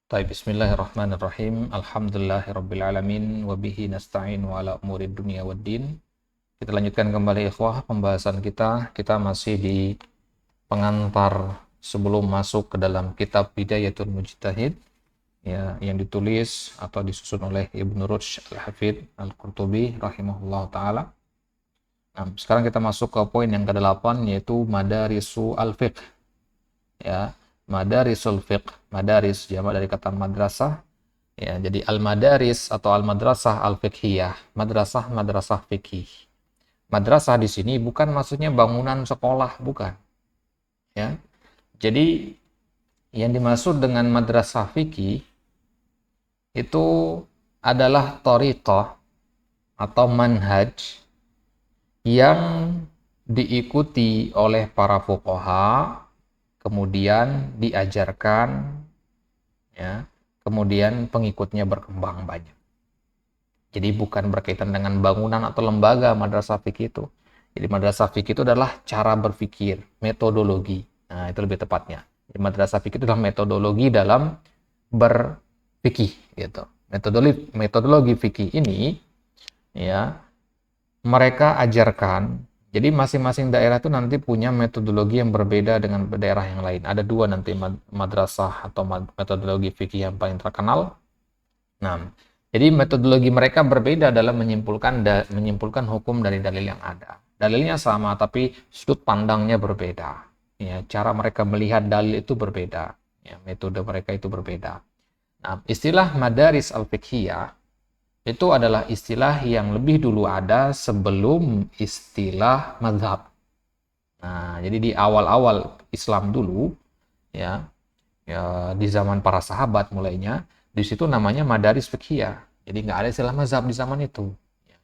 Bismillahirrahmanirrahim. Alhamdulillahirrabbilalamin. Wabihi nasta'in wa ala umurid dunia waddin. Kita lanjutkan kembali ikhwah pembahasan kita. Kita masih di pengantar sebelum masuk ke dalam kitab Bidayatul Mujtahid, ya, yang ditulis atau disusun oleh Ibnu Rushd Al-Hafidh Al-Qurtubi rahimahullah ta'ala. Nah, sekarang kita masuk ke poin yang ke-8, yaitu Madarisu Al-Fiqh. Ya, Madarisul Fiqh. Madaris jamak dari kata madrasah. Ya, jadi al-madaris atau al-madrasah al-fiqhiyah. Madrasah fikih. Madrasah di sini bukan maksudnya bangunan sekolah, bukan. Ya. Jadi yang dimaksud dengan madrasah fikih itu adalah thariqah atau manhaj yang diikuti oleh para fuqaha, kemudian diajarkan, ya, kemudian pengikutnya berkembang banyak. Jadi bukan berkaitan dengan bangunan atau lembaga madrasah fikih itu. Jadi madrasah fikih itu adalah cara berpikir, metodologi. Nah, itu lebih tepatnya. Jadi madrasah fikih itu adalah metodologi dalam berfikih, gitu. Metodologi fikih ini, ya, mereka ajarkan. Jadi masing-masing daerah itu nanti punya metodologi yang berbeda dengan daerah yang lain. Ada dua nanti madrasah atau metodologi fikih yang paling terkenal. Nah, jadi metodologi mereka berbeda dalam menyimpulkan hukum dari dalil yang ada. Dalilnya sama, tapi sudut pandangnya berbeda. Ya, cara mereka melihat dalil itu berbeda. Ya, metode mereka itu berbeda. Nah, istilah madaris al-fiqhiyah itu adalah istilah yang lebih dulu ada sebelum istilah mazhab. Nah, jadi di awal-awal Islam dulu, ya, ya di zaman para sahabat mulainya, di situ namanya madaris fiqhiyah. Jadi nggak ada istilah mazhab di zaman itu.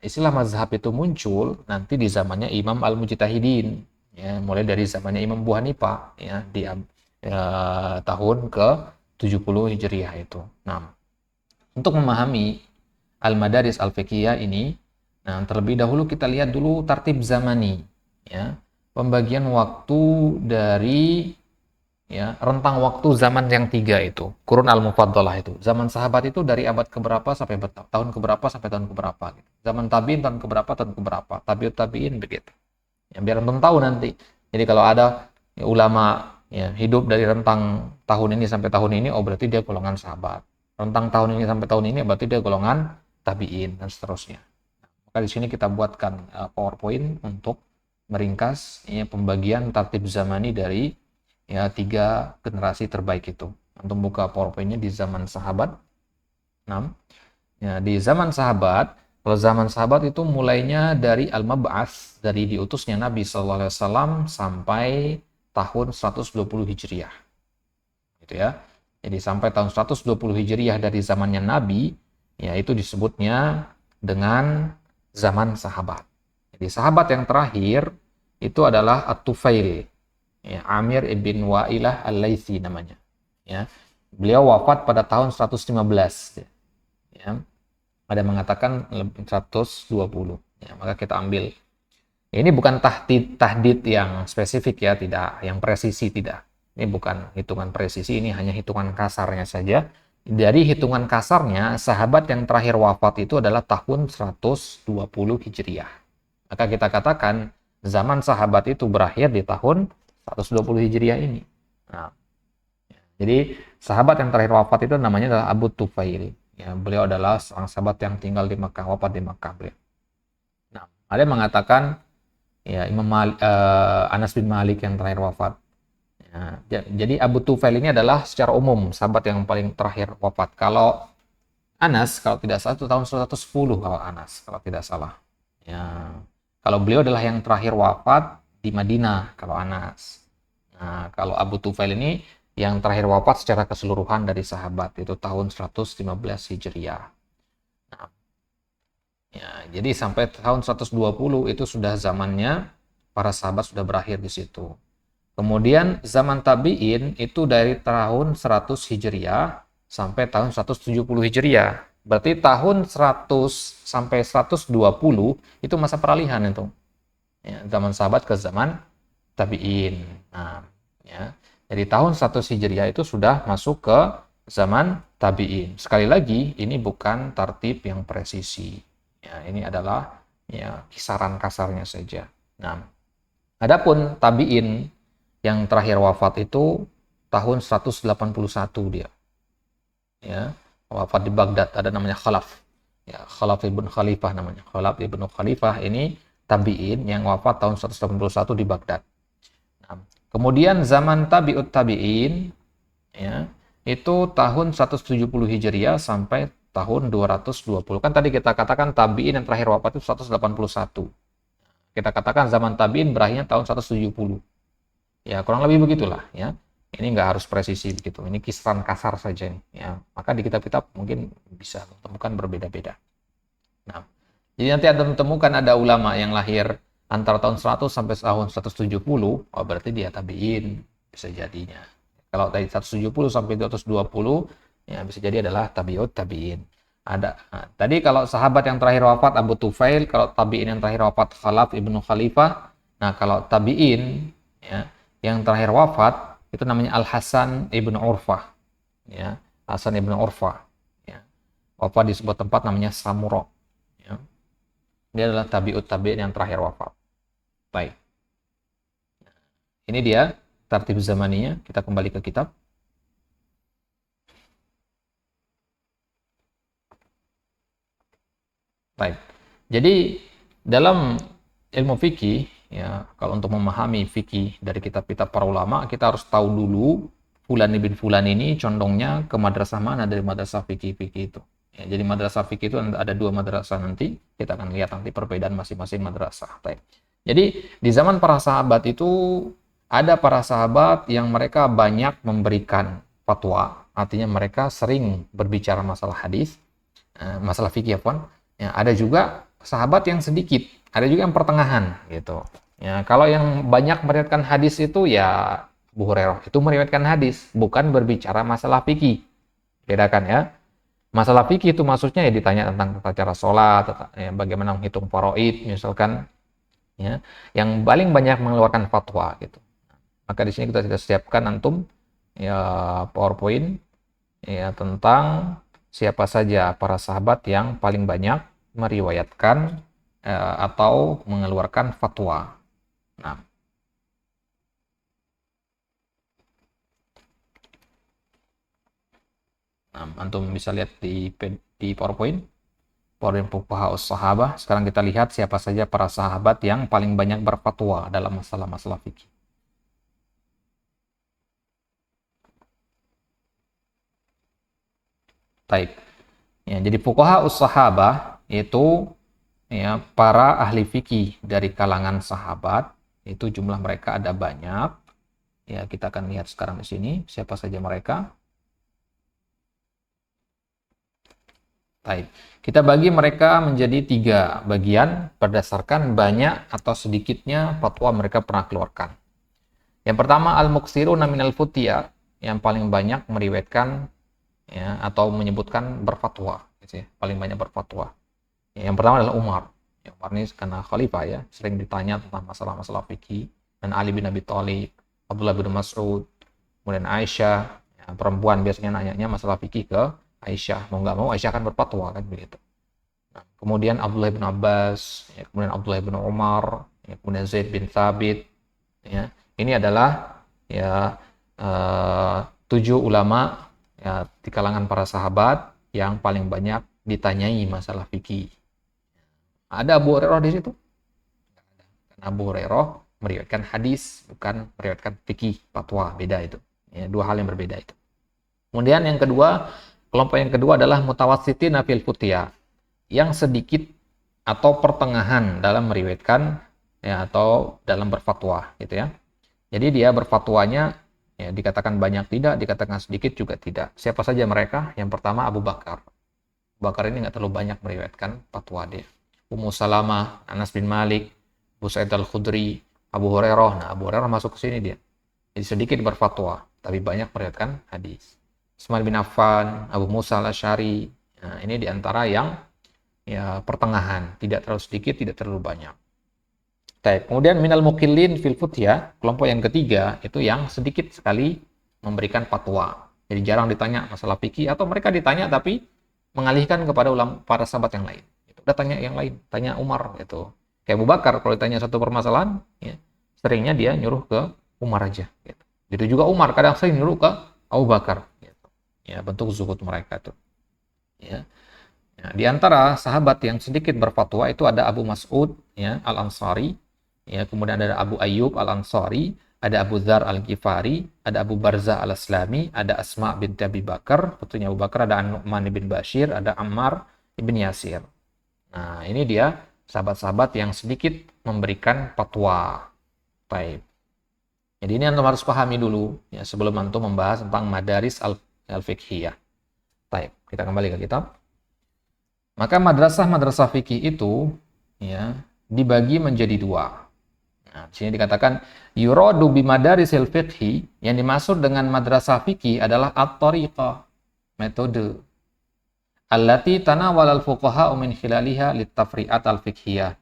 Istilah mazhab itu muncul nanti di zamannya Imam Al-Mujtahidin, ya, mulai dari zamannya Imam Abu Hanifah, ya, di tahun ke-70 Hijriah itu. Nah, untuk memahami Al-Madaris Al-Fiqhiyah ini, nah, terlebih dahulu kita lihat dulu tartib zamani, ya, pembagian waktu dari, ya, rentang waktu zaman yang tiga itu, Qurun Al-Mufaddalah itu. Zaman sahabat itu dari abad keberapa sampai tahun keberapa sampai tahun keberapa, gitu. Zaman tabi'in tahun keberapa, tabi'ut tabi'in, begitu. Ya, biar antum tahu nanti. Jadi kalau ada, ya, ulama, ya, hidup dari rentang tahun ini sampai tahun ini, oh berarti dia golongan sahabat. Rentang tahun ini sampai tahun ini berarti dia golongan tabi'in, dan seterusnya. Maka di sini kita buatkan PowerPoint untuk meringkas, ya, pembagian tartib zamani dari, ya, tiga generasi terbaik itu. Untuk buka PowerPoint-nya di zaman sahabat. 6. Ya, di zaman sahabat, kalau zaman sahabat itu mulainya dari al-mab'ats, dari diutusnya Nabi SAW sampai tahun 120 Hijriah. Gitu ya. Jadi sampai tahun 120 Hijriah dari zamannya Nabi, ya, itu disebutnya dengan zaman sahabat. Jadi sahabat yang terakhir itu adalah At-Tufail, ya, Amir ibn Wa'ilah Al-Laythi namanya. Ya. Beliau wafat pada tahun 115. Ya. Ada yang mengatakan 120. Ya, maka kita ambil. Ini bukan tahdid yang spesifik, ya, tidak, yang presisi tidak. Ini bukan hitungan presisi, ini hanya hitungan kasarnya saja. Dari hitungan kasarnya, sahabat yang terakhir wafat itu adalah tahun 120 Hijriah. Maka kita katakan zaman sahabat itu berakhir di tahun 120 Hijriah ini. Nah, jadi sahabat yang terakhir wafat itu namanya adalah Abu Tufail. Ya, beliau adalah seorang sahabat yang tinggal di Makkah, wafat di Makkah beliau. Nah, ada yang mengatakan, ya, Anas bin Malik yang terakhir wafat. Jadi Abu Tufail ini adalah secara umum sahabat yang paling terakhir wafat. Kalau Anas, kalau tidak salah itu tahun 110 kalau Anas, kalau tidak salah. Ya, kalau beliau adalah yang terakhir wafat di Madinah, kalau Anas. Nah, kalau Abu Tufail ini yang terakhir wafat secara keseluruhan dari sahabat, itu tahun 115 Hijriah. Nah, ya, jadi sampai tahun 120 itu sudah zamannya para sahabat sudah berakhir di situ. Kemudian zaman tabi'in itu dari tahun 100 Hijriah sampai tahun 170 Hijriah. Berarti tahun 100 sampai 120 itu masa peralihan itu. Ya, zaman sahabat ke zaman tabi'in. Nah, ya. Jadi tahun 100 Hijriah itu sudah masuk ke zaman tabi'in. Sekali lagi, ini bukan tartib yang presisi. Ya, ini adalah ya kisaran kasarnya saja. Nah, adapun tabi'in yang terakhir wafat itu tahun 181 dia. Ya, wafat di Baghdad, ada namanya Khalaf. Ya, Khalaf ibn Khalifah namanya. Khalaf ibn Khalifah ini tabi'in yang wafat tahun 181 di Baghdad. Nah, kemudian zaman tabi'ut tabi'in ya, itu tahun 170 Hijriah sampai tahun 220. Kan tadi kita katakan tabi'in yang terakhir wafat itu 181. Kita katakan zaman tabi'in berakhirnya tahun 170. Ya, kurang lebih begitulah ya. Ini nggak harus presisi begitu. Ini kisaran kasar saja nih. Ya, maka di kitab-kitab mungkin bisa temukan berbeda-beda. Nah, jadi nanti Anda menemukan ada ulama yang lahir antara tahun 100 sampai tahun 170, oh berarti dia tabi'in bisa jadinya. Kalau dari 170 sampai 220, ya bisa jadi adalah tabi'ut tabi'in. Ada. Nah, tadi kalau sahabat yang terakhir wafat Abu Tufail, kalau tabi'in yang terakhir wafat Khalaf ibnu Khalifah. Nah, kalau tabi'in ya, yang terakhir wafat itu namanya Al Hasan ibnu Urfah. Ya, Hasan ibnu Urfah. Ya. Wafat di sebuah tempat namanya Samura. Ya. Dia adalah tabi'ut tabi'in yang terakhir wafat. Baik. Ini dia tartib zamaninya. Kita kembali ke kitab. Baik. Jadi dalam ilmu fikih ya, kalau untuk memahami fikih dari kitab-kitab para ulama, kita harus tahu dulu Fulan bin Fulan ini condongnya ke madrasah mana dari madrasah fikih-fikih itu. Ya, jadi madrasah fikih itu ada dua madrasah nanti. Kita akan lihat nanti perbedaan masing-masing madrasah. Baik. Jadi di zaman para sahabat itu ada para sahabat yang mereka banyak memberikan fatwa. Artinya mereka sering berbicara masalah hadis, masalah fikih apa. Ya, ada juga sahabat yang sedikit, ada juga yang pertengahan gitu. Ya, kalau yang banyak meriwayatkan hadis itu ya Abu Hurairah itu meriwayatkan hadis, bukan berbicara masalah fikih. Bedakan ya. Masalah fikih itu maksudnya ya ditanya tentang tata cara sholat, ya, bagaimana menghitung faraid misalkan, ya, yang paling banyak mengeluarkan fatwa gitu. Maka di sini kita sudah siapkan antum ya PowerPoint ya tentang siapa saja para sahabat yang paling banyak meriwayatkan atau mengeluarkan fatwa. Nah, antum bisa lihat di PowerPoint. PowerPoint Fuqaha Sahabah. Sekarang kita lihat siapa saja para sahabat yang paling banyak berfatwa dalam masalah-masalah fikih. Taib. Ya, jadi fuqaha sahabah itu ya para ahli fikih dari kalangan sahabat, itu jumlah mereka ada banyak. Ya, kita akan lihat sekarang di sini siapa saja mereka. Taib. Kita bagi mereka menjadi 3 bagian berdasarkan banyak atau sedikitnya fatwa mereka pernah keluarkan. Yang pertama al-muksiruna minal futya, yang paling banyak meriwayatkan ya, atau menyebutkan berfatwa, gitu ya, paling banyak berfatwa. Ya, yang pertama adalah Umar. Ya, Umar ini karena khalifah ya, sering ditanya tentang masalah-masalah fikih, dan Ali bin Abi Thalib, Abdullah bin Mas'ud, kemudian Aisyah, ya, perempuan biasanya nanyanya masalah fikih ke Aisyah, mau nggak mau Aisyah akan berfatwa kan begitu. Nah, kemudian Abdullah bin Abbas, ya, kemudian Abdullah bin Umar, ya, kemudian Zaid bin Thabit, ya, ini adalah ya 7 ulama ya di kalangan para sahabat yang paling banyak ditanyai masalah fikih. Ada Abu Hurairah di situ? Karena Abu Hurairah meriwayatkan hadis, bukan meriwayatkan fikih, fatwa, beda itu. Ya, 2 hal yang berbeda itu. Kemudian yang kedua, kelompok yang kedua adalah mutawassitin fil futya, yang sedikit atau pertengahan dalam meriwayatkan ya atau dalam berfatwa gitu ya. Jadi dia berfatwanya ya dikatakan banyak tidak, dikatakan sedikit juga tidak. Siapa saja mereka? Yang pertama Abu Bakar. Abu Bakar ini nggak terlalu banyak meriwayatkan fatwa dia. Ummu Salamah, Anas bin Malik, Abu Sa'id Al-Khudri, Abu Hurairah. Nah, Abu Hurairah masuk ke sini dia. Jadi sedikit berfatwa, tapi banyak meriwayatkan hadis. Utsman bin Affan, Abu Musa Al-Asy'ari. Nah, ini diantara yang ya pertengahan, tidak terlalu sedikit, tidak terlalu banyak. Kemudian minal mukillin fil futya, kelompok yang ketiga itu yang sedikit sekali memberikan fatwa. Jadi jarang ditanya masalah fikih, atau mereka ditanya tapi mengalihkan kepada para sahabat yang lain. Udah tanya yang lain, tanya Umar gitu. Kayak Abu Bakar kalau ditanya satu permasalahan, ya, seringnya dia nyuruh ke Umar aja. Gitu. Itu juga Umar kadang sering nyuruh ke Abu Bakar. Gitu. Ya, bentuk zuhud mereka tuh. Ya. Ya, di antara sahabat yang sedikit berfatwa itu ada Abu Mas'ud ya, Al-Ansari, ya, kemudian ada Abu Ayyub Al-Ansari, ada Abu Dzar Al-Ghifari, ada Abu Barzah Al-Aslami, ada Asma binti Abi Bakar, putrinya Abu Bakar, ada An-Nu'man bin Bashir, ada Ammar bin Yasir. Nah, ini dia sahabat-sahabat yang sedikit memberikan fatwa. Baik. Jadi ini antum harus pahami dulu ya sebelum antum membahas tentang madaris al-fiqhiyah. Baik, kita kembali ke kitab. Maka madrasah-madrasah fikih itu ya dibagi menjadi dua. Nah, di sini dikatakan yuradu bimadarisil fiqhi, yang dimaksud dengan madrasah fikih adalah at-tariqah, metode. Allati tanawal al-fuqaha min khilaliha litafri'at al-fiqhiyah.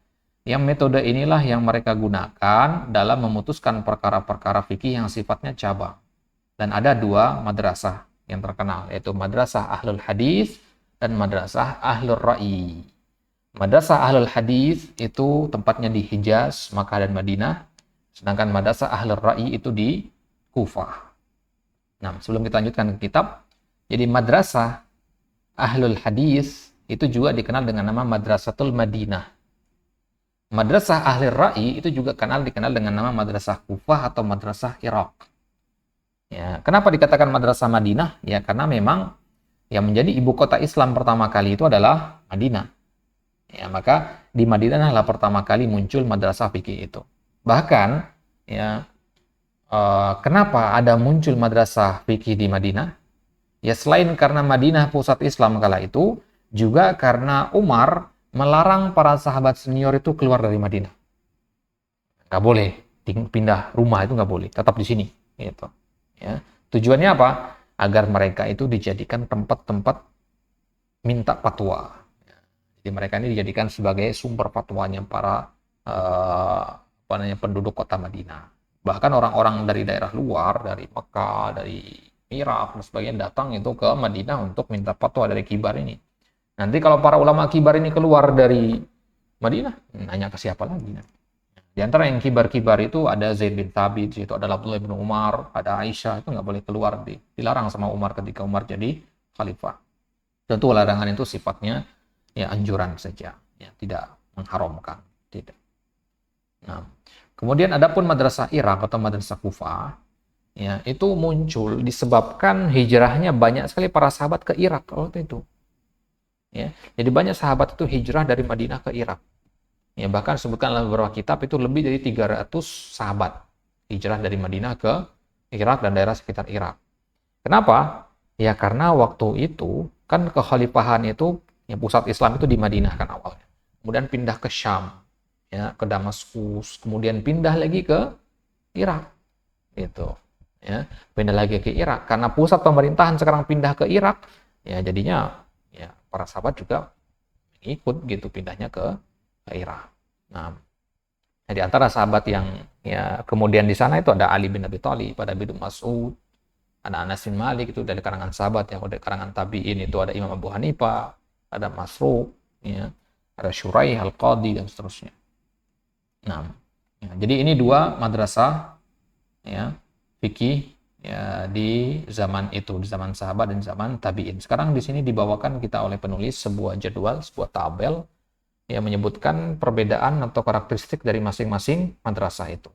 Yang metode inilah yang mereka gunakan dalam memutuskan perkara-perkara fikih yang sifatnya cabang. Dan ada dua madrasah yang terkenal, yaitu madrasah ahlul hadis dan madrasah ahlul ra'i. Madrasah ahlul hadis itu tempatnya di Hijaz, Makkah dan Madinah, sedangkan madrasah ahlul ra'i itu di Kufah. Nah, sebelum kita lanjutkan ke kitab, jadi madrasah ahlul hadis itu juga dikenal dengan nama Madrasatul Madinah. Madrasah ahlul ra'i itu juga dikenal dengan nama madrasah Kufah atau madrasah Irak. Ya, kenapa dikatakan madrasah Madinah? Ya, karena memang yang menjadi ibu kota Islam pertama kali itu adalah Madinah. Ya, maka di Madinah lah pertama kali muncul madrasah fikih itu. Bahkan, ya, kenapa ada muncul madrasah fikih di Madinah? Ya, selain karena Madinah pusat Islam kala itu, juga karena Umar melarang para sahabat senior itu keluar dari Madinah. Nggak boleh pindah rumah, itu nggak boleh, tetap di sini. Gitu. Ya. Tujuannya apa? Agar mereka itu dijadikan tempat-tempat minta fatwa. Jadi mereka ini dijadikan sebagai sumber fatwanya para penduduk kota Madinah. Bahkan orang-orang dari daerah luar, dari Mekah, dari Irak dan sebagainya datang itu ke Madinah untuk minta fatwa dari kibar ini. Nanti kalau para ulama kibar ini keluar dari Madinah, nanya ke siapa lagi? Di antara yang kibar-kibar itu ada Zaid bin Thabit, itu ada Abdullah bin Umar, ada Aisyah, itu nggak boleh keluar, dilarang sama Umar ketika Umar jadi khalifah. Tentu larangan itu sifatnya ya anjuran saja, ya tidak mengharamkan, tidak. Nah, kemudian adapun madrasah Irak atau madrasah Kufah, ya itu muncul disebabkan hijrahnya banyak sekali para sahabat ke Irak waktu itu. Ya, jadi banyak sahabat itu hijrah dari Madinah ke Irak. Ya, bahkan sebutkan dalam beberapa kitab itu lebih dari 300 sahabat hijrah dari Madinah ke Irak dan daerah sekitar Irak. Kenapa? Ya karena waktu itu kan kekhalifahan itu ya, pusat Islam itu di Madinah kan awalnya. Kemudian pindah ke Syam, ya ke Damaskus, kemudian pindah lagi ke Irak. Gitu. Ya, pindah lagi ke Irak karena pusat pemerintahan sekarang pindah ke Irak, ya jadinya ya para sahabat juga ikut gitu pindahnya ke Irak. Nah, di antara sahabat yang ya kemudian di sana itu ada Ali bin Abi Thalib, ada Ibnu Mas'ud, ada Anas bin Malik itu dari kalangan sahabat, yang dari kalangan tabi'in itu ada Imam Abu Hanifah, ada Masruq, ya, ada Syuraih Al-Qadi dan seterusnya. Nah, ya, jadi ini dua madrasah ya fikih ya di zaman itu, di zaman sahabat dan zaman tabi'in. Sekarang di sini dibawakan kita oleh penulis sebuah jadwal, sebuah tabel yang menyebutkan perbedaan atau karakteristik dari masing-masing madrasah itu.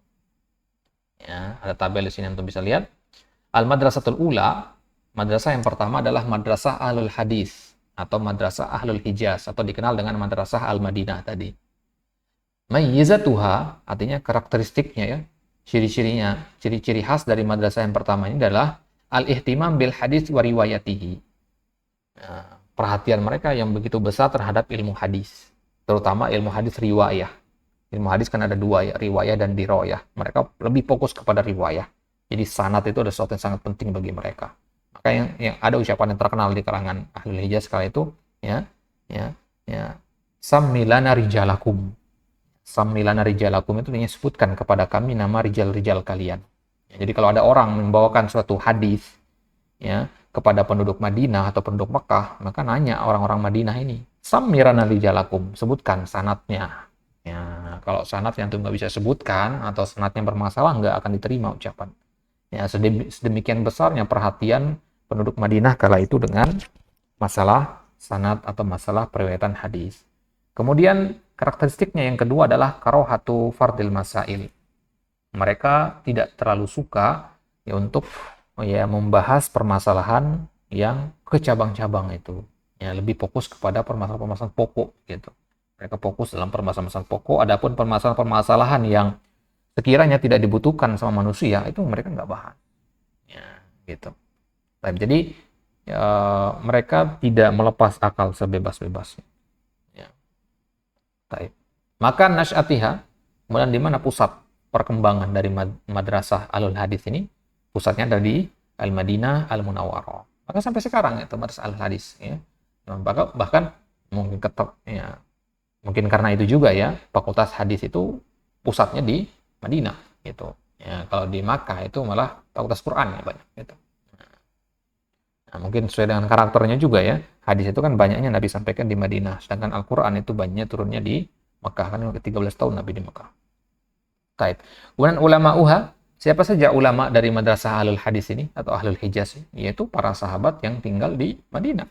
Ya, ada tabel di sini untuk bisa lihat. Al-Madrasatul Ula, madrasah yang pertama adalah Madrasah Ahlul Hadis atau Madrasah Ahlul Hijaz atau dikenal dengan Madrasah Al-Madinah tadi. Mayyizatuha artinya karakteristiknya ya, ciri-cirinya, ciri-ciri khas dari madrasah yang pertama ini adalah al-ihtimam bil hadis wa riwayatihi. Nah, perhatian mereka yang begitu besar terhadap ilmu hadis, terutama ilmu hadis riwayah. Ilmu hadis kan ada dua ya, riwayah dan diroyah. Mereka lebih fokus kepada riwayah. Jadi sanad itu ada sesuatu yang sangat penting bagi mereka. Maka yang ada ucapan yang terkenal di kalangan Ahlul Hijaz kala itu, ya, Sammilana rijalakum. Sammilana rijalakum itu disebutkan kepada kami nama rijal-rijal kalian. Ya, jadi kalau ada orang membawakan suatu hadis, ya kepada penduduk Madinah atau penduduk Mekah, maka nanya orang-orang Madinah ini, "Samirana rijalakum," sebutkan sanatnya. Ya, kalau sanatnya antum nggak bisa sebutkan atau sanatnya bermasalah, nggak akan diterima ucapan. Ya, sedemikian besarnya perhatian penduduk Madinah kala itu dengan masalah sanad atau masalah periwayatan hadis. Kemudian karakteristiknya yang kedua adalah karohatu fardil masail. Mereka tidak terlalu suka ya untuk ya membahas permasalahan yang ke cabang-cabang itu. Ya, lebih fokus kepada permasalahan-permasalahan pokok gitu. Mereka fokus dalam permasalahan-permasalahan pokok, adapun permasalahan-permasalahan yang sekiranya tidak dibutuhkan sama manusia itu mereka nggak bahas. Ya, gitu. Jadi ya, mereka tidak melepas akal sebebas-bebasnya. Ya. Taib. Maka nasyatiha, kemudian di mana pusat perkembangan dari madrasah Alul Hadis ini? Pusatnya ada di Al-Madinah Al-Munawwarah. Maka sampai sekarang itu madrasah Alul Hadis ya. Bahkan mungkin ya, mungkin karena itu juga ya, Fakultas Hadis itu pusatnya di Madinah gitu. Ya, kalau di Makkah itu malah Fakultas Quran ya banyak gitu. Nah, mungkin sesuai dengan karakternya juga ya. Hadis itu kan banyaknya Nabi sampaikan di Madinah, sedangkan Al-Quran itu banyaknya turunnya di Mekah, kan 13 tahun Nabi di Mekah. Taib. Kemudian ulama UHA, siapa saja ulama dari madrasah Ahlul Hadis ini atau Ahlul Hijaz, yaitu para sahabat yang tinggal di Madinah.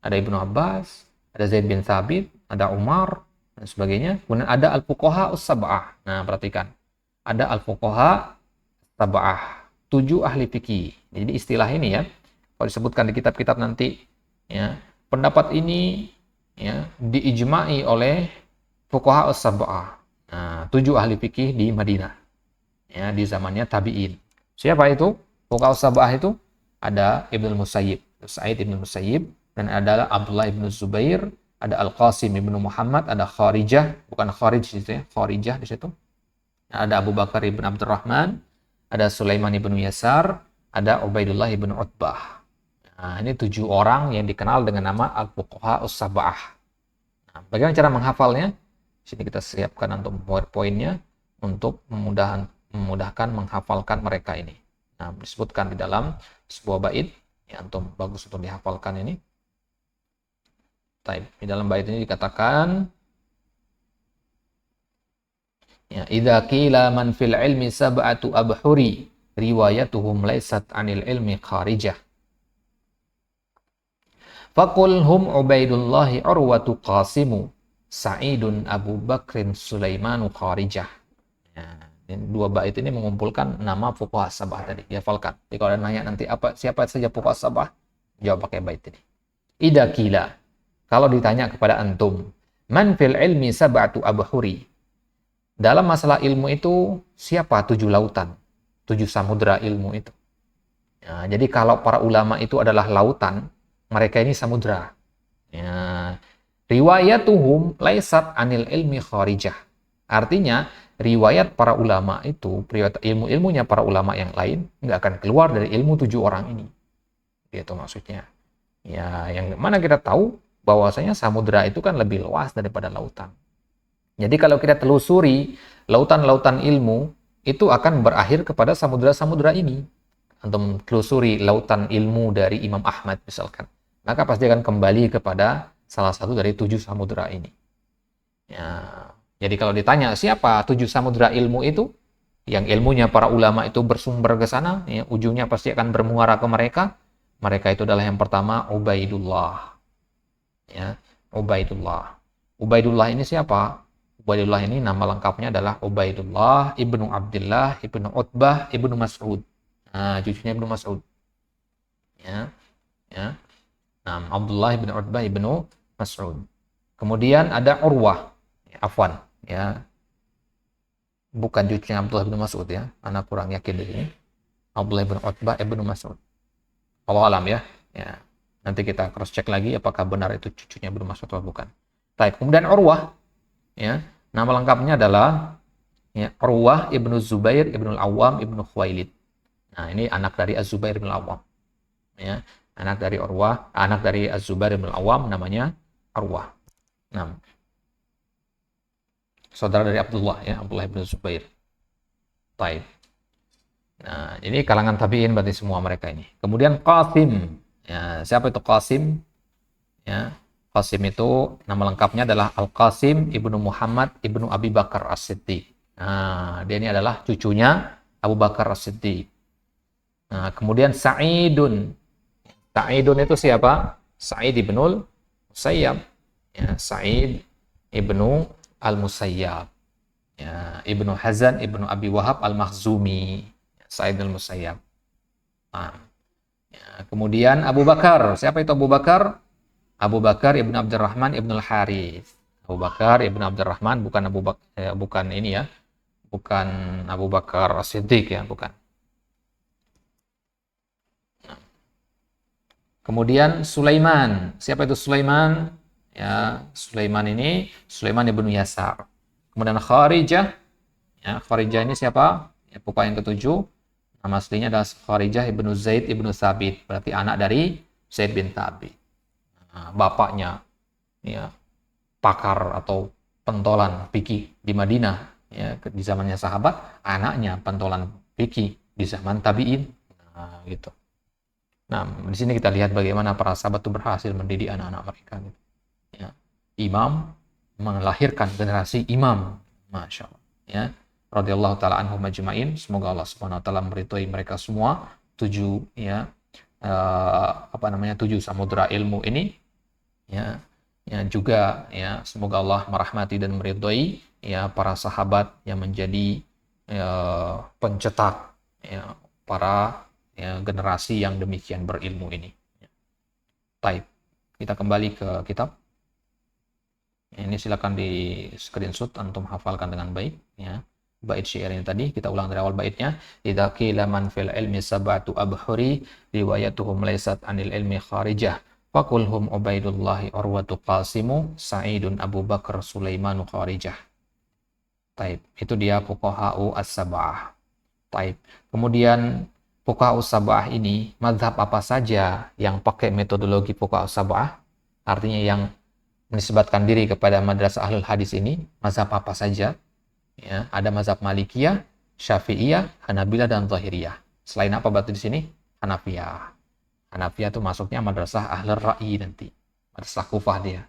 Ada Ibnu Abbas, ada Zaid bin Thabit, ada Umar, dan sebagainya. Kemudian ada Al-Fuqaha Us-Sab'ah. Nah, perhatikan. Ada Al-Fuqaha Sab'ah, 7 ahli fikih. Jadi istilah ini ya, kalau disebutkan di kitab-kitab nanti, ya, pendapat ini ya diijma'i oleh fuqaha as-sab'ah. Nah, 7 ahli fikih di Madinah. Ya, di zamannya tabi'in. Siapa itu? Fuqaha as-sab'ah itu ada Ibnu Musayyib, Sa'id Ibnu Musayyib, dan ada Abdullah Ibnu Zubair, ada Al-Qasim Ibnu Muhammad, ada Kharijah, bukan Kharij di situ ya, Kharijah di situ. Ada Abu Bakar Ibn Abdurrahman, ada Sulaiman Ibnu Yasar, ada Ubaidullah Ibnu Utbah. Nah, ini 7 orang yang dikenal dengan nama Al-Fuqaha Us-Sab'ah. Nah, bagaimana cara menghafalnya? Di sini kita siapkan untuk PowerPoint-nya untuk memudahkan menghafalkan mereka ini. Nah, disebutkan di dalam sebuah bait yang bagus untuk dihafalkan ini. Di dalam bait ini dikatakan ya, idza qila man fil ilmi sab'atu abhuri riwayatuhum laysat 'anil ilmi kharijah. Faqul hum Ubaidullahi Urwatu Qasimu Sa'idun Abu Bakrin Sulaimanu Kharijah. Ya, ini 2 bait ini mengumpulkan nama fuqaha sab'ah tadi. Dihafalkan. Jadi kalau ada nanya nanti siapa saja fuqaha sab'ah, jawab pakai bait ini. Idza qila, kalau ditanya kepada antum, man fil ilmi sab'atu abhuri. Dalam masalah ilmu itu siapa 7 lautan, 7 samudra ilmu itu. Ya, jadi kalau para ulama itu adalah lautan, mereka ini samudra. Ya. Riwayatuhum laisat anil ilmi kharijah. Artinya, riwayat para ulama itu, riwayat ilmu-ilmunya para ulama yang lain, nggak akan keluar dari ilmu 7 orang ini. Gitu maksudnya. Ya, yang mana kita tahu bahwasanya samudra itu kan lebih luas daripada lautan. Jadi kalau kita telusuri lautan-lautan ilmu, itu akan berakhir kepada samudra-samudra ini. Untuk telusuri lautan ilmu dari Imam Ahmad misalkan, maka pasti akan kembali kepada salah satu dari 7 samudra ini. Ya, jadi kalau ditanya siapa 7 samudra ilmu itu, yang ilmunya para ulama itu bersumber ke sana, ya, ujungnya pasti akan bermuara ke mereka. Mereka itu adalah yang pertama Ubaidullah. Ya, Ubaidullah. Ubaidullah ini siapa? Ubaidullah ini nama lengkapnya adalah Ubaidullah ibnu Abdullah ibnu Utbah ibnu Mas'ud. Nah, cucunya Ibnu Mas'ud. Ya, ya. Nah, Abdullah bin Utbah ibnu Mas'ud. Kemudian ada Urwah. Ya, Afwan, ya. Bukan cucunya Abdullah bin Mas'ud ya. Anak kurang yakin di sini. Abdullah bin Utbah ibnu Mas'ud. Allah alam ya. Ya. Nanti kita cross check lagi apakah benar itu cucunya Ibnu Mas'ud atau bukan. Baik, kemudian Urwah, ya. Nama lengkapnya adalah ya, Urwah ibnu Zubair ibnu Al-Awwam ibnu Khuwailid. Nah, ini anak dari Az-Zubair bin Al-Awwam. Ya, anak dari Urwah, anak dari Az-Zubair bin Al-Awwam namanya Urwah. Nah, saudara dari Abdullah ya, Abdullah bin Zubair. Baik. Nah, ini kalangan tabi'in berarti semua mereka ini. Kemudian Qasim. Ya, siapa itu Qasim? Ya, Qasim itu nama lengkapnya adalah Al-Qasim ibnu Muhammad ibnu Abi Bakar As-Siddiq. Nah, dia ini adalah cucunya Abu Bakar As-Siddiq. Nah, kemudian Sa'idun. Sa'idun itu siapa? Sa'id ibnul Musayyab. Ya, Sa'id ibnu Al-Musayyab. Ya, Ibnu Hazan ibnu Abi Wahab Al-Makhzumi. Sa'id al-Musayyab. Nah, ya, kemudian Abu Bakar. Siapa itu Abu Bakar? Abu Bakar ibnu Abdurrahman ibnu Al-Harith. Abu Bakar ibnu Abdurrahman bukan bukan ini ya. Bukan Abu Bakar As-Siddiq ya, bukan. Kemudian Sulaiman. Siapa itu Sulaiman? Ya, Sulaiman ini Sulaiman ibnu Yasar. Kemudian Kharijah. Ya, Kharijah ini siapa? Ya, pokok yang ketujuh. Nama aslinya adalah Kharijah ibnu Zaid ibnu Thabit. Berarti anak dari Zaid bin Thabit. Nah, bapaknya ya, pakar atau pentolan fikih di Madinah ya, di zamannya sahabat, anaknya pentolan fikih di zaman tabi'in. Nah, gitu. Nah, di sini kita lihat bagaimana para sahabat itu berhasil mendidik anak-anak mereka. Gitu. Ya. Imam melahirkan generasi imam, masya Allah. Ya, radhiyallahu taala anhum majma'in. Semoga Allah subhanahu wa taala meridhoi mereka semua. Tujuh ya, tujuh samudra ilmu ini. Ya, ya juga ya semoga Allah merahmati dan meridhoi ya para sahabat yang menjadi ya, pencetak ya para ya, generasi yang demikian berilmu ini. Baik, kita kembali ke kitab. Ini silakan di screenshot antum hafalkan dengan baik ya. Bait syair ini tadi kita ulang dari awal baitnya. Idza qila man fil ilmi sab'atu abhuri riwayatuhum laysat anil ilmi kharijah. Fakulhum Ubaidullahi Urwatu Qasimu Sa'idun Abu Bakar Sulaimanu Kharijah. Taib. Itu dia Fuqaha'u As-Sab'ah. Taib. Kemudian Fuqaha'u As-Sab'ah ini mazhab apa saja yang pakai metodologi Fuqaha'u As-Sab'ah? Artinya yang menisbatkan diri kepada madrasah Ahlul Hadis ini, mazhab apa saja? Ya, ada mazhab Malikiyah, Syafi'iyah, Hanabilah dan Zahiriyah. Selain apa berarti di sini? Hanafiyah. Hanafiyah itu masuknya madrasah Ahlul Ra'i nanti. Madrasah Kufah dia.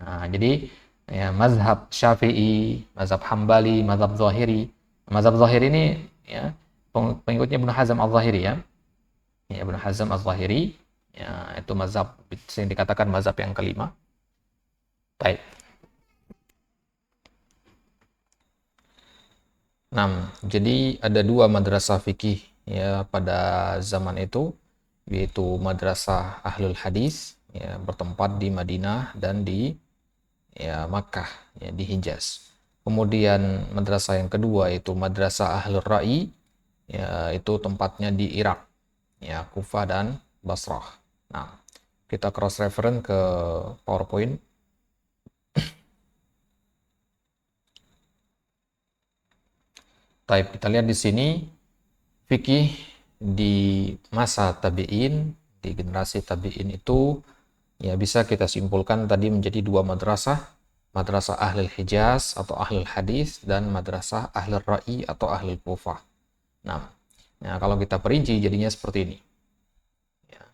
Nah, jadi ya, mazhab Syafi'i, mazhab Hambali, mazhab Zahiri. Mazhab Zahiri ini ya, pengikutnya Ibnu Hazm Al-Zahiri ya. Ya, Ibnu Hazm Al-Zahiri ya, itu mazhab yang dikatakan mazhab yang kelima. Baik. Nah, jadi ada dua madrasah fikih ya pada zaman itu, yaitu madrasah Ahlul Hadis ya, bertempat di Madinah dan di ya Makkah ya, di Hijaz. Kemudian madrasah yang kedua yaitu madrasah Ahlul Ra'i ya, itu tempatnya di Irak ya, Kufah dan Basrah. Nah, kita cross reference ke PowerPoint. Taib, kita lihat di sini fikih di masa tabi'in, di generasi tabi'in itu ya bisa kita simpulkan tadi menjadi dua madrasah, madrasah Ahlul Hijaz atau Ahlul Hadis dan madrasah Ahlul Ra'i atau Ahlul Kufah. Nah, ya, kalau kita perinci jadinya seperti ini. Ya.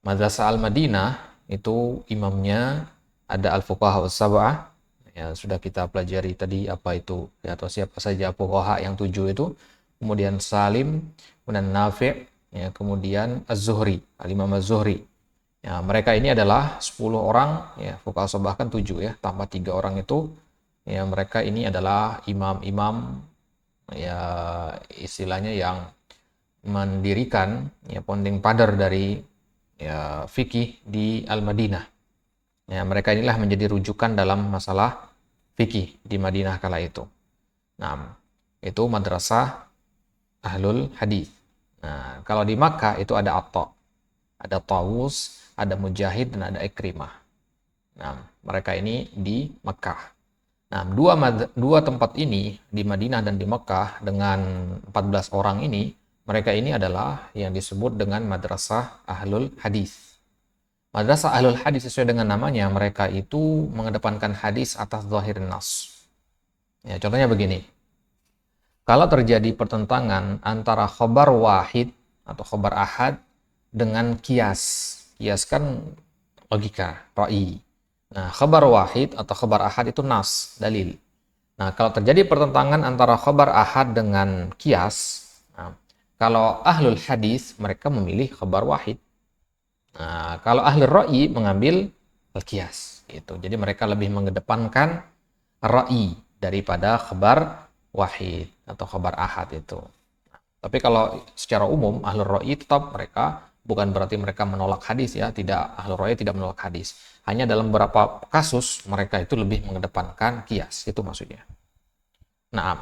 Madrasah Al-Madinah itu imamnya ada Al-Fuqaha As-Sab'ah. Ya, sudah kita pelajari tadi apa itu ya, atau siapa saja fuqaha yang tujuh itu. Kemudian Salim, kemudian Nafi', ya, kemudian Az-Zuhri, Al-Imam Az-Zuhri. Ya, mereka ini adalah 10 orang, ya, fuqaha Sab'ah kan 7 ya, tambah 3 orang itu, ya mereka ini adalah imam-imam ya istilahnya yang mendirikan ya founding father dari ya fikih di Al-Madinah. Ya, mereka inilah menjadi rujukan dalam masalah fikih di Madinah kala itu. Nah, itu madrasah Ahlul Hadis. Nah, kalau di Makkah itu ada Atta, ada Tawus, ada Mujahid, dan ada Ikrimah. Nah, mereka ini di Makkah. Nah, dua tempat ini di Madinah dan di Makkah dengan 14 orang ini, mereka ini adalah yang disebut dengan madrasah Ahlul Hadis. Madrasah Ahlul Hadis sesuai dengan namanya, mereka itu mengedepankan hadis atas zahir nas. Ya, contohnya begini. Kalau terjadi pertentangan antara khobar wahid atau khobar ahad dengan kias. Kias kan logika, ra'i. Nah, khobar wahid atau khobar ahad itu nas, dalil. Nah, kalau terjadi pertentangan antara khobar ahad dengan kias, nah, kalau ahlul hadis mereka memilih khobar wahid. Nah, kalau ahlul ra'i mengambil al-kias gitu. Jadi mereka lebih mengedepankan ra'i daripada khobar wahid atau khobar ahad itu. Tapi kalau secara umum ahlul ra'i tetap mereka bukan berarti mereka menolak hadis ya, tidak, ahlul ra'i tidak menolak hadis. Hanya dalam beberapa kasus mereka itu lebih mengedepankan kias, itu maksudnya. Nah,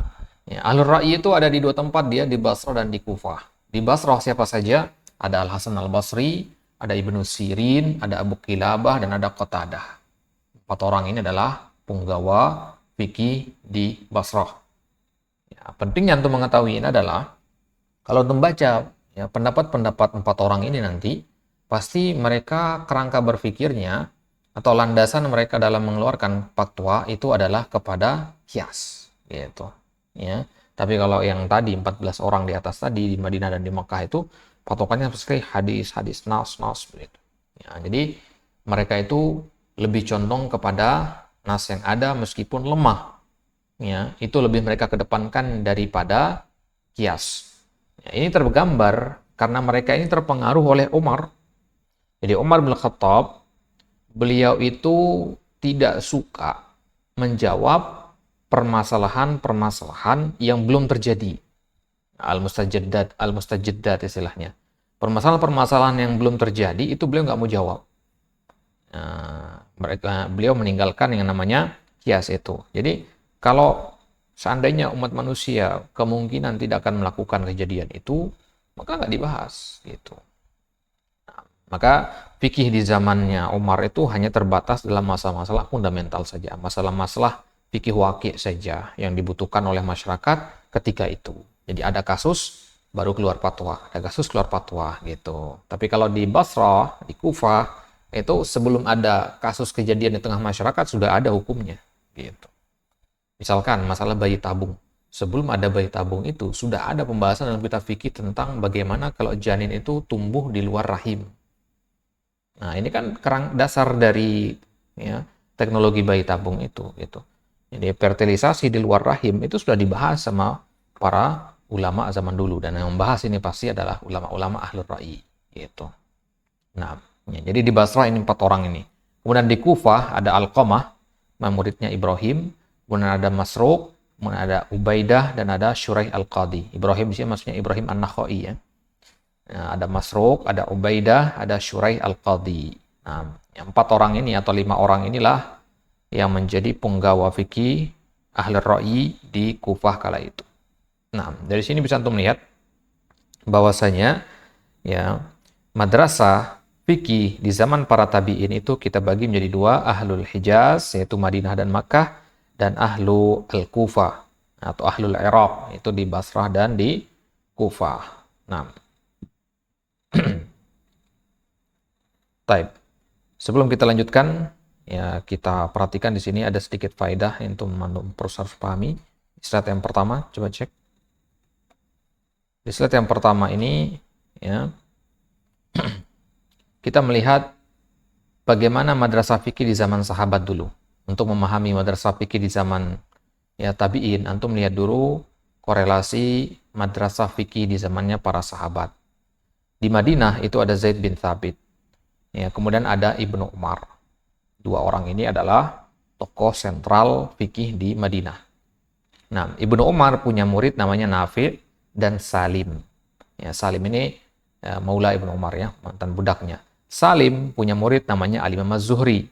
ya, ahlul ra'i itu ada di dua tempat, dia di Basrah dan di Kufah. Di Basrah siapa saja? Ada Al-Hasan Al-Basri, ada Ibnu Sirin, ada Abu Qilabah, dan ada Qatadah. 4 orang ini adalah punggawa fikih di Basrah. Ya, pentingnya untuk mengetahui ini adalah kalau membaca ya, pendapat-pendapat 4 orang ini nanti, pasti mereka kerangka berpikirnya atau landasan mereka dalam mengeluarkan fatwa itu adalah kepada kias, gitu. Ya. Tapi kalau yang tadi 14 orang di atas tadi di Madinah dan di Mekah itu patokannya pasti hadis, nas, begitu. Ya, jadi mereka itu lebih condong kepada nas yang ada meskipun lemah. Ya, itu lebih mereka kedepankan daripada kias. Ya, ini tergambar karena mereka ini terpengaruh oleh Umar. Jadi Umar bin Khattab, beliau itu tidak suka menjawab permasalahan-permasalahan yang belum terjadi. Al-mustajiddat istilahnya. Permasalahan-permasalahan yang belum terjadi itu beliau nggak mau jawab. Beliau meninggalkan yang namanya kias itu. Jadi kalau seandainya umat manusia kemungkinan tidak akan melakukan kejadian itu, maka nggak dibahas gitu. Nah, maka fikih di zamannya Umar itu hanya terbatas dalam masalah-masalah fundamental saja, masalah-masalah fikih waqi' saja yang dibutuhkan oleh masyarakat ketika itu. Jadi ada kasus baru keluar fatwa, ada kasus keluar fatwa gitu. Tapi kalau di Basrah, di Kufah itu sebelum ada kasus kejadian di tengah masyarakat sudah ada hukumnya gitu. Misalkan masalah bayi tabung. Sebelum ada bayi tabung itu sudah ada pembahasan dalam kitab fikih tentang bagaimana kalau janin itu tumbuh di luar rahim. Nah, ini kan kerang dasar dari ya, teknologi bayi tabung itu gitu. Jadi fertilisasi di luar rahim itu sudah dibahas sama para ulama zaman dulu, dan yang membahas ini pasti adalah ulama-ulama ahlul ra'i gitu. Nah, ya, jadi di Basrah ini 4 orang ini. Kemudian di Kufah ada Alqamah, muridnya Ibrahim, kemudian ada Masruq, kemudian ada Ubaidah, dan ada Syuraih Al-Qadi. Ibrahim di sini maksudnya Ibrahim An-Nakhai ya. Nah, ada Masruq, ada Ubaidah, ada Syuraih Al-Qadi. Nah, yang 4 orang ini atau 5 orang inilah yang menjadi penggawa fikih ahlul ra'i di Kufah kala itu. Nah, dari sini bisa untuk melihat bahwasanya ya madrasah fikih di zaman para tabi'in itu kita bagi menjadi 2, ahlul Hijaz yaitu Madinah dan Makkah, dan ahlu al-Kufah atau ahlul Iraq itu di Basrah dan di Kufah. Nah, taib. Sebelum kita lanjutkan, ya kita perhatikan di sini ada sedikit faedah untuk memperusah pahami. Slide yang pertama, coba cek. Di slide yang pertama ini, ya, kita melihat bagaimana madrasah fikih di zaman sahabat dulu. Untuk memahami madrasah fikih di zaman ya tabi'in, antum lihat dulu korelasi madrasah fikih di zamannya para sahabat. Di Madinah itu ada Zaid bin Thabit. Ya, kemudian ada Ibnu Umar. 2 orang ini adalah tokoh sentral fikih di Madinah. Nah, Ibnu Umar punya murid namanya Nafi' dan Salim. Ya, Salim ini Maula Ibnu Umar ya, mantan budaknya. Salim punya murid namanya Al-Imam Az-Zuhri.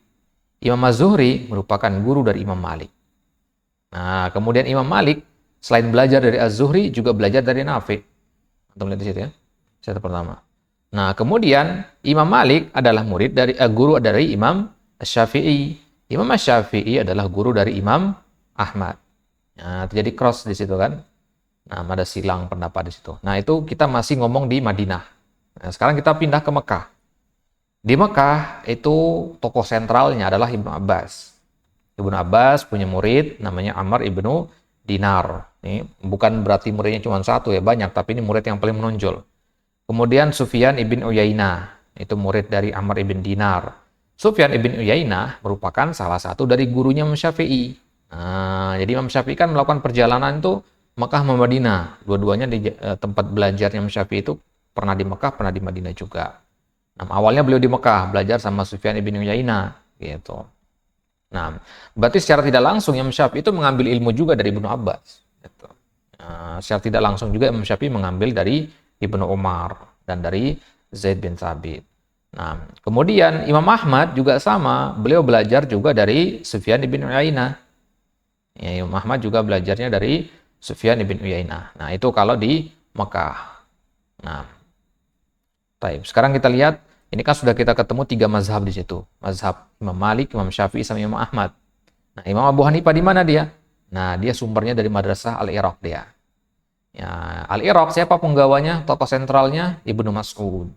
Imam Az-Zuhri merupakan guru dari Imam Malik. Nah, kemudian Imam Malik selain belajar dari Az-Zuhri juga belajar dari Nafi'. Kita lihat di situ ya. Cerita pertama. Nah, kemudian Imam Malik adalah murid dari guru dari Imam Asy-Syafi'i. Imam Asy-Syafi'i adalah guru dari Imam Ahmad. Nah, terjadi cross di situ kan. Nah, ada silang pendapat di situ. Nah, itu kita masih ngomong di Madinah. Nah, sekarang kita pindah ke Mekah. Di Mekah itu tokoh sentralnya adalah Ibnu Abbas. Ibnu Abbas punya murid namanya Amr ibnu Dinar. Ini bukan berarti muridnya cuma satu ya, banyak, tapi ini murid yang paling menonjol. Kemudian Sufyan ibn Uyainah, itu murid dari Amr ibn Dinar. Sufyan ibn Uyainah merupakan salah satu dari gurunya Imam Syafi'i. Nah, jadi Imam Syafi'i kan melakukan perjalanan itu Mekah sama Madinah. Dua-duanya di tempat belajarnya Imam Syafi'i itu pernah di Mekah, pernah di Madinah juga. Nah, awalnya beliau di Mekah, belajar sama Sufyan ibn Uyainah, gitu. Nah, berarti secara tidak langsung Imam Syafi'i itu mengambil ilmu juga dari Ibnu Abbas. Gitu. Nah, secara tidak langsung juga Imam Syafi'i mengambil dari Ibnu Umar dan dari Zaid bin Thabit. Nah, kemudian Imam Ahmad juga sama, beliau belajar juga dari Sufyan ibn Uyainah. Ya, Imam Ahmad juga belajarnya dari Sufyan ibn Uyainah. Nah, itu kalau di Mekah. Nah, baik. Sekarang kita lihat, ini kan sudah kita ketemu 3 mazhab di situ. Mazhab Imam Malik, Imam Syafi'i, sama Imam Ahmad. Nah, Imam Abu Hanifah di mana dia? Nah, dia sumbernya dari Madrasah Al-Iraq dia. Ya, Al-Iraq siapa penggawanya? Tokoh sentralnya Ibnu Mas'ud.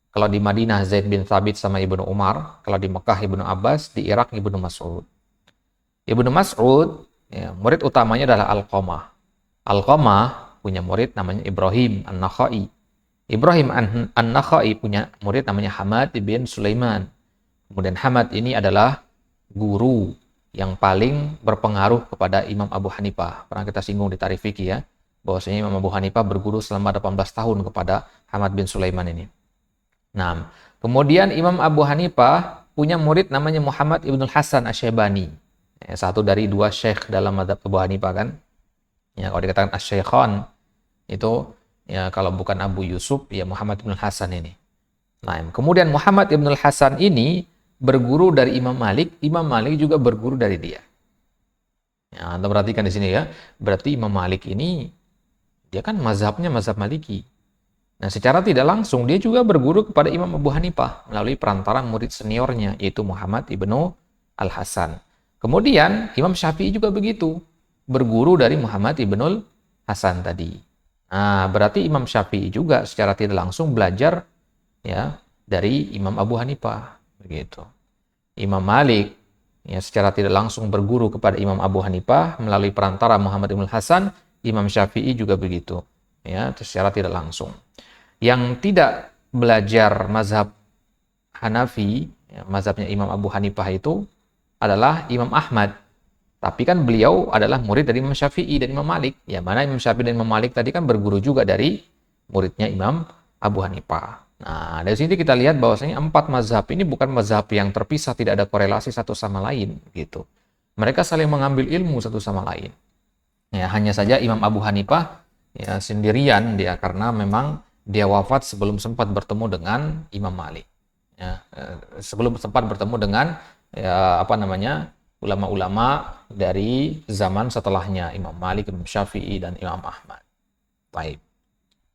Kalau di Madinah Zaid bin Thabit sama Ibnu Umar, kalau di Mekah Ibnu Abbas, di Irak Ibnu Mas'ud. Ibnu Mas'ud, ya, murid utamanya adalah Alqamah. Alqamah punya murid namanya Ibrahim An-Nakhai. Ibrahim An-Nakhai punya murid namanya Hamad bin Sulaiman. Kemudian Hamad ini adalah guru yang paling berpengaruh kepada Imam Abu Hanifah. Pernah kita singgung di Tarikh Fikih ya, bahwasanya Imam Abu Hanifah berguru selama 18 tahun kepada Hamad bin Sulaiman ini. Nah, kemudian Imam Abu Hanifah punya murid namanya Muhammad Ibnul Hasan Asy-Syaibani. Ya, satu dari 2 syekh dalam mazhab Abu Hanifah kan. Ya, kalau dikatakan Asy-Syaikhan itu ya kalau bukan Abu Yusuf ya Muhammad Ibnul Hasan ini. Nah, kemudian Muhammad Ibnul Hasan ini berguru dari Imam Malik juga berguru dari dia. Ya, Anda perhatikan di sini ya. Berarti Imam Malik ini dia kan mazhabnya mazhab Maliki. Nah, secara tidak langsung dia juga berguru kepada Imam Abu Hanifah melalui perantara murid seniornya yaitu Muhammad Ibnu Al-Hasan. Kemudian Imam Syafi'i juga begitu, berguru dari Muhammad Ibnul Hasan tadi. Nah, berarti Imam Syafi'i juga secara tidak langsung belajar ya dari Imam Abu Hanifah begitu. Imam Malik ya secara tidak langsung berguru kepada Imam Abu Hanifah melalui perantara Muhammad Ibnul Hasan. Imam Syafi'i juga begitu ya secara tidak langsung. Yang tidak belajar mazhab Hanafi, ya, mazhabnya Imam Abu Hanifah itu adalah Imam Ahmad. Tapi kan beliau adalah murid dari Imam Syafi'i dan Imam Malik. Ya, mana Imam Syafi'i dan Imam Malik tadi kan berguru juga dari muridnya Imam Abu Hanifah. Nah, dari sini kita lihat bahwasanya 4 mazhab ini bukan mazhab yang terpisah, tidak ada korelasi satu sama lain gitu. Mereka saling mengambil ilmu satu sama lain. Ya, hanya saja Imam Abu Hanifah ya sendirian dia karena memang dia wafat sebelum sempat bertemu dengan Imam Malik. Ya, sebelum sempat bertemu dengan ya, ulama-ulama dari zaman setelahnya Imam Malik, Imam Syafi'i dan Imam Ahmad. Baik.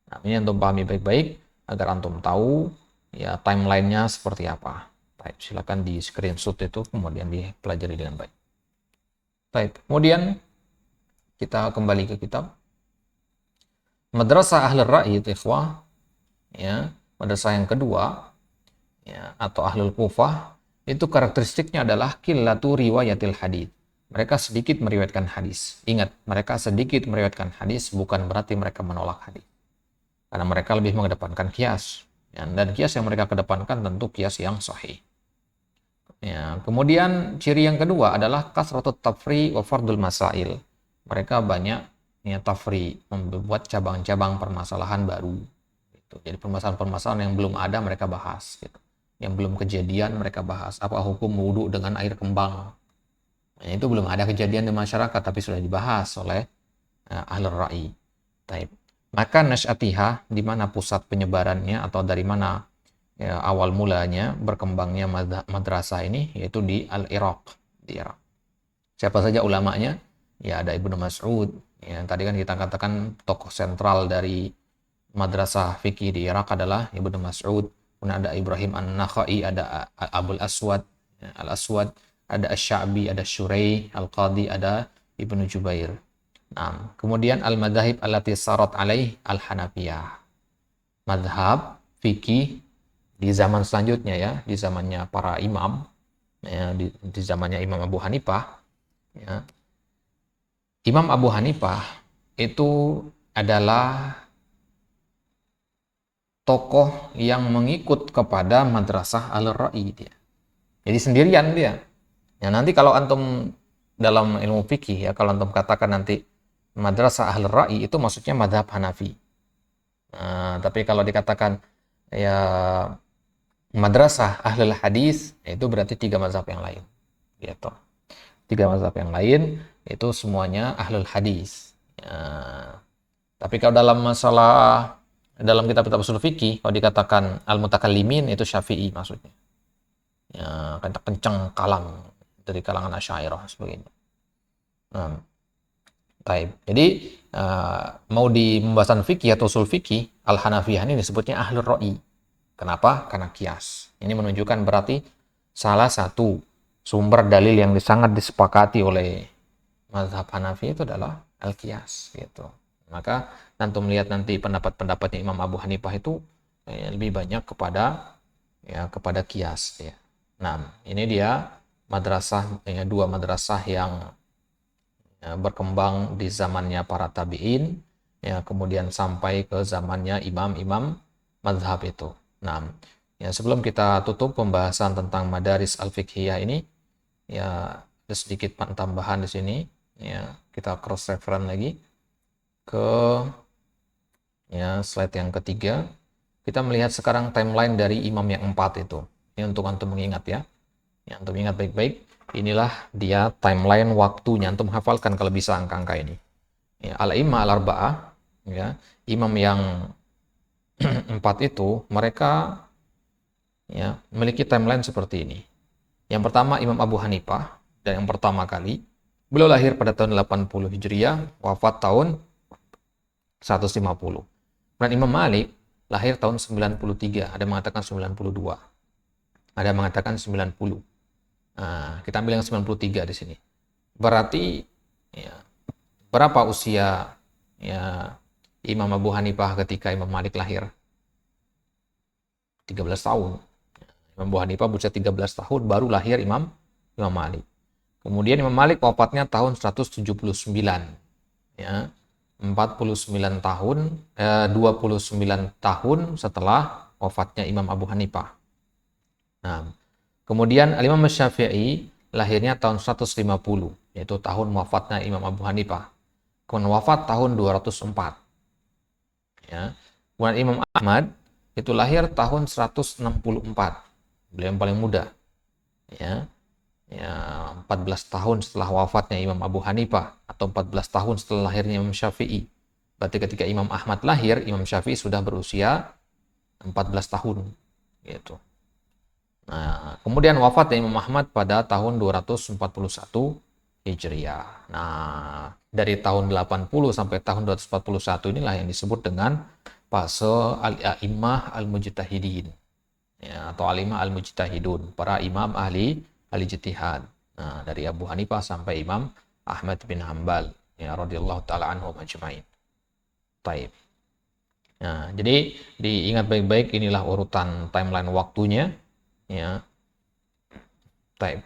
Nah, ini antum pahami baik-baik agar antum tahu ya timelinenya seperti apa. Baik, silakan di screenshot itu kemudian dipelajari dengan baik. Baik, kemudian kita kembali ke kitab. Madrasah Ahlul Ra'yi itu ikhwah, ya, madrasah yang kedua, ya, atau Ahlul Kufah, itu karakteristiknya adalah qillatu riwayatil hadits. Mereka sedikit meriwayatkan hadis. Ingat, mereka sedikit meriwayatkan hadis bukan berarti mereka menolak hadis. Karena mereka lebih mengedepankan qiyas. Ya, dan qiyas yang mereka kedepankan tentu qiyas yang sahih. Ya, kemudian ciri yang kedua adalah kasratut tafri wa fardul masail. Mereka banyak ya, tafri, membuat cabang-cabang permasalahan baru. Gitu. Jadi permasalahan-permasalahan yang belum ada mereka bahas. Gitu. Yang belum kejadian mereka bahas. Apa hukum wudhu dengan air kembang? Nah, itu belum ada kejadian di masyarakat, tapi sudah dibahas oleh Ahlul Ra'yi. Taib. Maka nasyatiha, di mana pusat penyebarannya atau dari mana ya, awal mulanya berkembangnya madrasah ini, yaitu di Al-Iraq, di Irak. Siapa saja ulamanya? Ya ada Ibnu Mas'ud. Ya, tadi kan kita katakan tokoh sentral dari madrasah fikih di Irak adalah Ibnu Mas'ud. Kemudian ada Ibrahim An-Nakhai, ada Abul Aswad, ya, Al-Aswad, ada Asy-Sya'bi, ada Syurai, Al-Qadi, ada Ibnu Jubair. Nah, kemudian al-madzahib allati sarat alaih al-Hanafiyah. Madhab fikih di zaman selanjutnya ya, di zamannya para imam, ya, di zamannya Imam Abu Hanifah, ya. Imam Abu Hanifah itu adalah tokoh yang mengikut kepada madrasah Al-Ra'i dia. Jadi sendirian dia. Ya, nanti kalau antum dalam ilmu fikih ya, kalau antum katakan nanti madrasah Al-Ra'i itu maksudnya madhab Hanafi. Nah, tapi kalau dikatakan ya madrasah Ahlul Hadis, itu berarti tiga mazhab yang lain. Gitu. Tiga mazhab yang lain itu semuanya Ahlul Hadis. Ya, tapi kalau dalam masalah dalam kitab-kitab ushul fikih, kalau dikatakan al-mutakallimin itu Syafi'i maksudnya. Ya, kencang kalam dari kalangan Asy'ariyah sebagainya. Nah, taib. Jadi mau di pembahasan fikih atau usul fikih, al-Hanafiyah ini disebutnya Ahlur Ra'i. Kenapa? Karena kias. Ini menunjukkan berarti salah satu sumber dalil yang sangat disepakati oleh mazhab Hanafi itu adalah al-qiyas gitu. Maka nanti melihat nanti pendapat-pendapatnya Imam Abu Hanifah itu lebih banyak kepada qiyas ya. Nah, ini dia madrasah dua madrasah yang berkembang di zamannya para tabi'in ya, kemudian sampai ke zamannya imam-imam mazhab itu. Nah, ya sebelum kita tutup pembahasan tentang madaris al-fiqhiyah ini, ya ada sedikit tambahan di sini. Ya, kita cross reference lagi ke slide yang ketiga. Kita melihat sekarang timeline dari imam yang empat itu. Ini untuk antum mengingat ya. Yang antum ingat baik-baik. Inilah dia timeline waktunya. Antum hafalkan kalau bisa angka-angka ini. Ya, al-imam al-arba'ah, ya, imam yang empat itu mereka ya memiliki timeline seperti ini. Yang pertama Imam Abu Hanifah, dan yang pertama kali beliau lahir pada tahun 80 Hijriah, wafat tahun 150. Dan Imam Malik lahir tahun 93, ada mengatakan 92. Ada mengatakan 90. Nah, kita ambil yang 93 di sini. Berarti ya, berapa usia ya Imam Abu Hanifah ketika Imam Malik lahir? 13 tahun. Imam Abu Hanifah berusia 13 tahun baru lahir Imam Malik. Kemudian Imam Malik wafatnya tahun 179. Ya. 49 tahun 29 tahun setelah wafatnya Imam Abu Hanifah. Nah, kemudian Imam Syafi'i lahirnya tahun 150, yaitu tahun wafatnya Imam Abu Hanifah. Kemudian wafat tahun 204. Ya. Kemudian Imam Ahmad itu lahir tahun 164. Beliau yang paling muda. Ya. 14 tahun setelah wafatnya Imam Abu Hanifah atau 14 tahun setelah lahirnya Imam Syafi'i. Berarti ketika Imam Ahmad lahir, Imam Syafi'i sudah berusia 14 tahun gitu. Nah, kemudian wafatnya Imam Ahmad pada tahun 241 Hijriah. Nah, dari tahun 80 sampai tahun 241 inilah yang disebut dengan fase al-a'immah al-mujtahidin. Ya, atau alimah al-mujtahidun, para imam ahli ijtihad. Nah, dari Abu Hanifah sampai Imam Ahmad bin Hanbal ya radhiyallahu taala anhum ajmain. Taib. Nah, jadi diingat baik-baik inilah urutan timeline waktunya ya. Taib.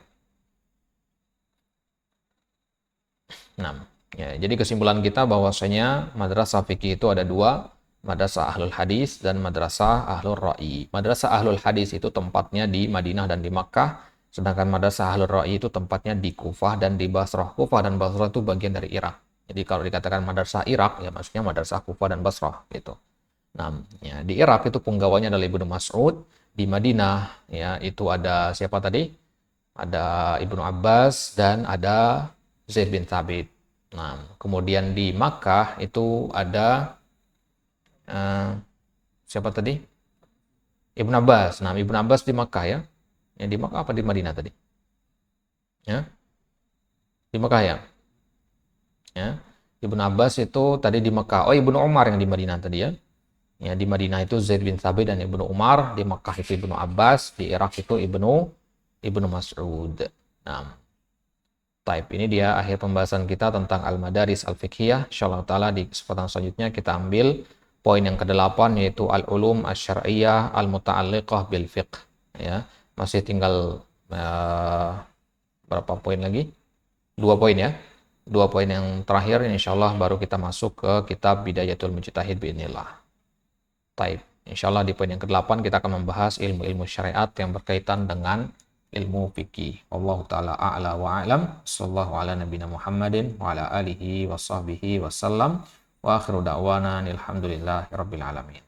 Nah, ya, jadi kesimpulan kita bahwasanya madrasah fikih itu ada dua, madrasah ahlul hadis dan madrasah ahlul ra'i. Madrasah ahlul hadis itu tempatnya di Madinah dan di Makkah, sedangkan madrasah ahlul ra'i itu tempatnya di Kufah dan di Basrah. Kufah dan Basrah itu bagian dari Irak. Jadi kalau dikatakan madrasah Irak, ya maksudnya madrasah Kufah dan Basrah gitu. Nah, ya, di Irak itu penggawanya adalah Ibnu Mas'ud, di Madinah ya itu ada siapa tadi? Ada Ibnu Abbas dan ada Zaid bin Thabit. Nah, kemudian di Makkah itu ada siapa tadi? Ibnu Abbas. Nah, Ibnu Abbas di Makkah ya. Ya di Makkah apa di Madinah tadi? Ya. Di Makkah ya. Ya. Ibnu Abbas itu tadi di Makkah. Oh, Ibnu Umar yang di Madinah tadi ya. Ya, di Madinah itu Zaid bin Thabit dan Ibnu Umar, di Makkah itu Ibnu Abbas, di Irak itu Ibnu Mas'ud. Nah, Taib, ini dia akhir pembahasan kita tentang Al-Madaris Al-Fiqhiyah. Insyaallah ta'ala di kesempatan selanjutnya kita ambil poin yang ke-8 yaitu Al-Ulum Asy-Syar'iyyah Al-Muta'alliqah bil Fiqh. Ya, masih tinggal berapa poin lagi? 2 poin ya. dua poin yang terakhir insyaallah baru kita masuk ke kitab Bidayatul Mujtahid bi'inillah. Taib. Insyaallah di poin yang ke-8 kita akan membahas ilmu-ilmu syariat yang berkaitan dengan ilmu fikih. Wallahu taala a'la wa a'lam. Sallallahu ala nabiyina Muhammadin wa ala alihi wa sahbihi wasallam. Wa akhiru da'wana alhamdulillahi rabbil alamin.